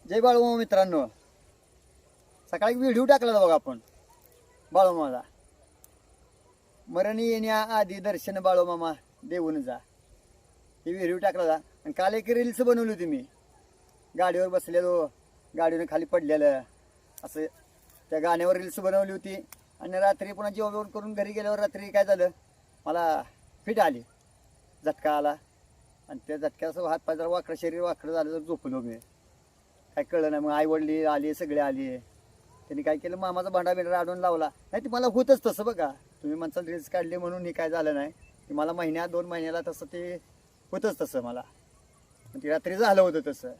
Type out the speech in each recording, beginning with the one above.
जय बाळूमामा मित्रांनो, सकाळी व्हिडिओ टाकला बघा आपण बाळूमामाचा. मरण येण्याआधी दर्शन बाळूमामा देऊन जा, ही व्हिडिओ टाकला. आणि काल एक रील्स बनवली होती मी, गाडीवर बसलेलो, गाडीवर खाली पडलेलं असं त्या गाण्यावर रील्स बनवली होती. आणि रात्री पुन्हा जेवण करून घरी गेल्यावर रात्री काय झालं, मला फिट आली, झटका आला. आणि त्या झटक्याचं हात पाय जरा वाकडं, शरीर वाकडं झालं तर झोपलो मी, काय कळलं नाही. मग आई वडली आली, सगळे आली. त्यांनी काय केलं, मामाचा भांडा बिंडा आडून लावला. नाही ते मला होतच तसं बघा, तुम्ही म्हणसाल रील्स काढली म्हणून हे काय झालं नाही, की मला महिन्या 2 महिन्याला तसं ते होतंच तसं मला. मग ते रात्री झालं होतं तसं.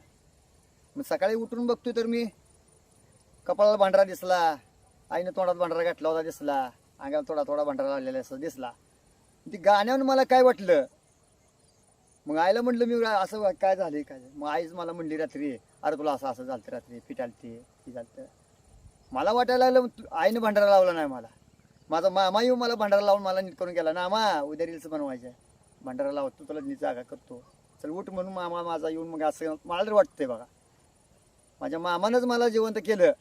मग सकाळी उठून बघतोय तर मी कपाळाला भांडरा दिसला, आईनं तोंडात भांडरा घातला होता दिसला, अंगाला थोडा थोडा भांडरा लावलेला असं दिसला. ती गाण्यावर मला काय वाटलं, मग आईला म्हटलं मी असं काय झालं काय. मग आईच मला म्हणली रात्री, अरे तुला असं असं झालं रात्री, फिट आलती ती झालं. मला वाटायला लागलं आईनं भांडारा लावला नाही मला. माझा मामा येऊ मला भांडारा लावून मला नीट करून गेला ना, मा उद्या रील्स बनवायचं, भांडारा लावतो तुला नीट जागा करतो, चल उठ म्हणून मामा माझा येऊन. मग असं मला तरी वाटतंय बघा, माझ्या मामानंच मला जिवंत केलं.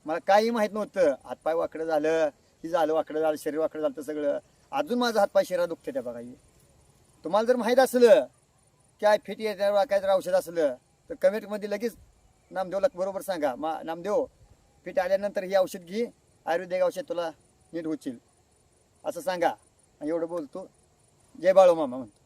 मला काही माहीत नव्हतं, हातपाय वाकडं झालं, ही झालं वाकडं झालं, शरीर वाकडं झालं तर सगळं. अजून माझा हातपाय शरीरात दुखते त्या बघा. तुम्हाला जर माहीत असलं काय फिट येण्यावर काय जर औषध असलं तर कमेंटमध्ये लगेच नामदेवला बरोबर सांगा, नामदेव फिट आल्यानंतर ही औषध घे, आयुर्वेदिक औषध तुला नीट होतील असं सांगा. एवढं बोलतो. जय बाळूमामा म्हणतो.